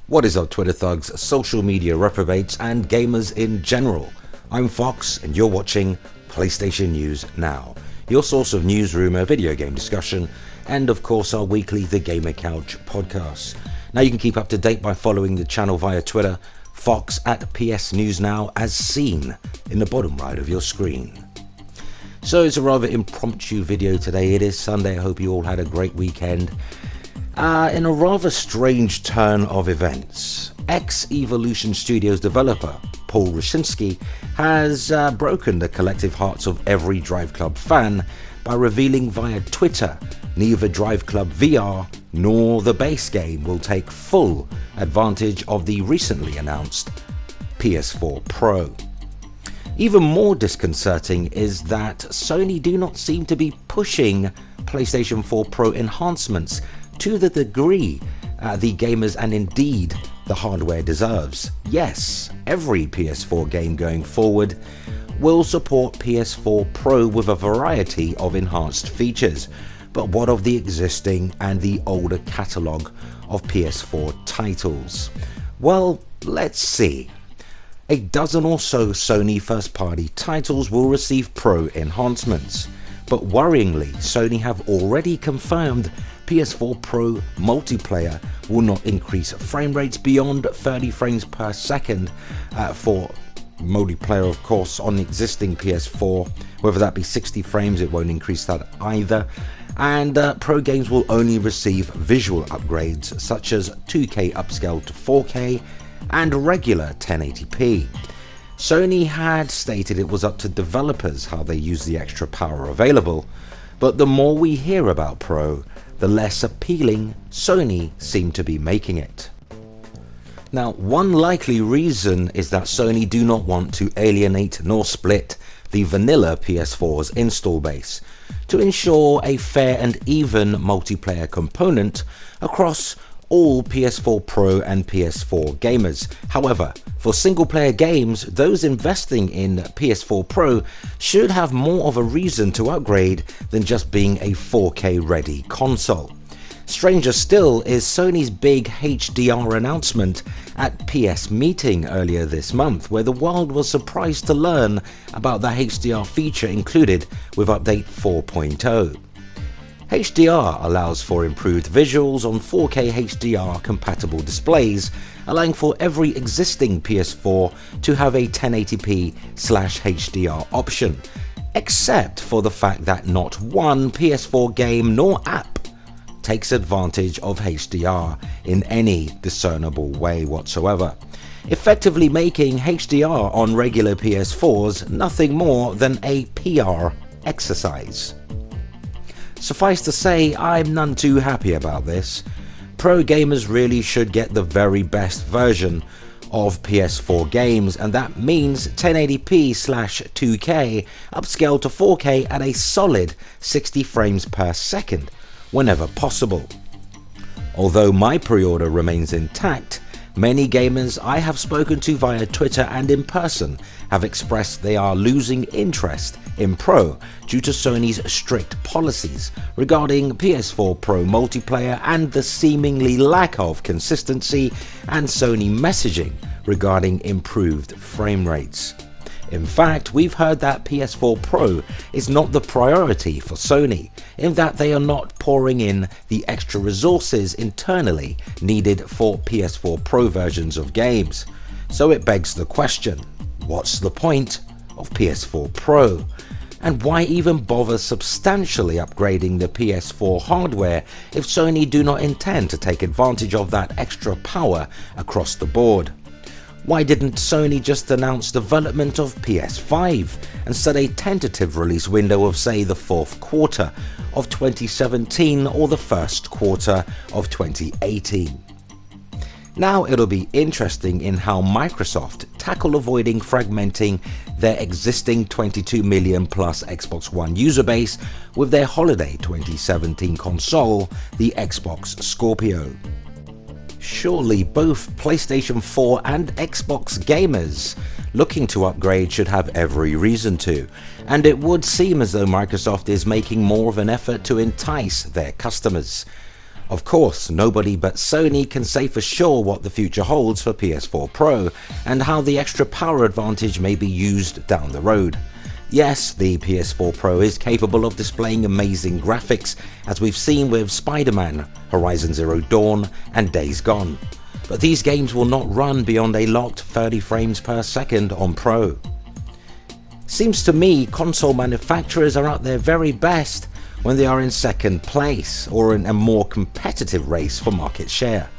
What is up, Twitter thugs, social media reprobates, and gamers in general? I'm Fox, and you're watching PlayStation News Now, your source of news, rumor, video game discussion, and of course our weekly The Gamer Couch podcast. Now you can keep up to date by following the channel via Twitter, Fox at PS News Now, as seen in the bottom right of your screen. So it's a rather impromptu video today. It is Sunday. I hope you all had a great weekend. In a rather strange turn of events, Evolution Studios developer Paul Roshinsky has broken the collective hearts of every Driveclub fan by revealing via Twitter neither Driveclub VR nor the base game will take full advantage of the recently announced PS4 Pro. Even more disconcerting is that Sony do not seem to be pushing PlayStation 4 Pro enhancements to the degree the gamers and indeed the hardware deserves. Yes, every PS4 game going forward will support PS4 Pro with a variety of enhanced features, but what of the existing and the older catalogue of PS4 titles? Well, let's see. A dozen or so Sony first-party titles will receive Pro enhancements, but worryingly, Sony have already confirmed PS4 Pro multiplayer will not increase frame rates beyond 30 frames per second for multiplayer, of course, on the existing PS4. Whether that be 60 frames, it won't increase that either. And Pro games will only receive visual upgrades such as 2K upscale to 4K and regular 1080p. Sony had stated it was up to developers how they use the extra power available, but the more we hear about Pro, the less appealing Sony seem to be making it. Now, one likely reason is that Sony do not want to alienate nor split the vanilla PS4's install base to ensure a fair and even multiplayer component across all PS4 Pro and PS4 gamers. However, for single-player games, those investing in PS4 Pro should have more of a reason to upgrade than just being a 4K-ready console. Stranger still is Sony's big HDR announcement at PS Meeting earlier this month, where the world was surprised to learn about the HDR feature included with Update 4.0. HDR allows for improved visuals on 4K HDR compatible displays, allowing for every existing PS4 to have a 1080p/HDR option, except for the fact that not one PS4 game nor app takes advantage of HDR in any discernible way whatsoever, effectively making HDR on regular PS4s nothing more than a PR exercise. Suffice to say, I'm none too happy about this. Pro gamers really should get the very best version of PS4 games, and that means 1080p/2K upscaled to 4K at a solid 60 frames per second whenever possible. Although my pre-order remains intact, many gamers I have spoken to via Twitter and in person have expressed they are losing interest in Pro due to Sony's strict policies regarding PS4 Pro multiplayer and the seemingly lack of consistency and Sony messaging regarding improved frame rates. In fact, we've heard that PS4 Pro is not the priority for Sony, in that they are not pouring in the extra resources internally needed for PS4 Pro versions of games. So it begs the question, what's the point of PS4 Pro? And why even bother substantially upgrading the PS4 hardware if Sony do not intend to take advantage of that extra power across the board? Why didn't Sony just announce development of PS5 and set a tentative release window of, say, the fourth quarter of 2017 or the first quarter of 2018? Now it'll be interesting in how Microsoft tackle avoiding fragmenting their existing 22 million plus Xbox One user base with their holiday 2017 console, the Xbox Scorpio. Surely both PlayStation 4 and Xbox gamers looking to upgrade should have every reason to, and it would seem as though Microsoft is making more of an effort to entice their customers. Of course, nobody but Sony can say for sure what the future holds for PS4 Pro and how the extra power advantage may be used down the road. Yes, the PS4 Pro is capable of displaying amazing graphics, as we've seen with Spider-Man, Horizon Zero Dawn and Days Gone. But these games will not run beyond a locked 30 frames per second on Pro. Seems to me console manufacturers are at their very best when they are in second place or in a more competitive race for market share.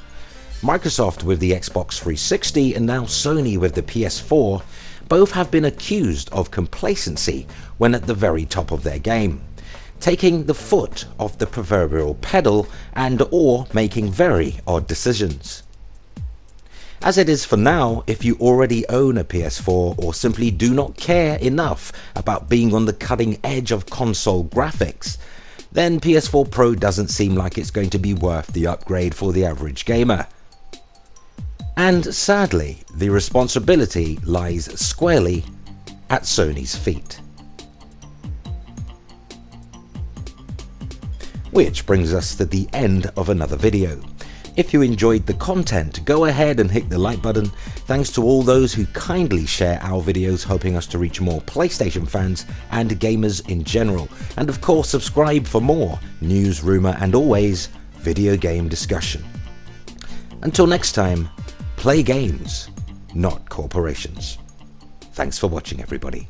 Microsoft with the Xbox 360 and now Sony with the PS4 both have been accused of complacency when at the very top of their game, taking the foot off the proverbial pedal and or making very odd decisions. As it is for now, if you already own a PS4 or simply do not care enough about being on the cutting edge of console graphics, then PS4 Pro doesn't seem like it's going to be worth the upgrade for the average gamer. And sadly, the responsibility lies squarely at Sony's feet. Which brings us to the end of another video. If you enjoyed the content, go ahead and hit the like button. Thanks to all those who kindly share our videos, helping us to reach more PlayStation fans and gamers in general. And of course, subscribe for more news, rumor, and always video game discussion. Until next time, play games, not corporations. Thanks for watching, everybody.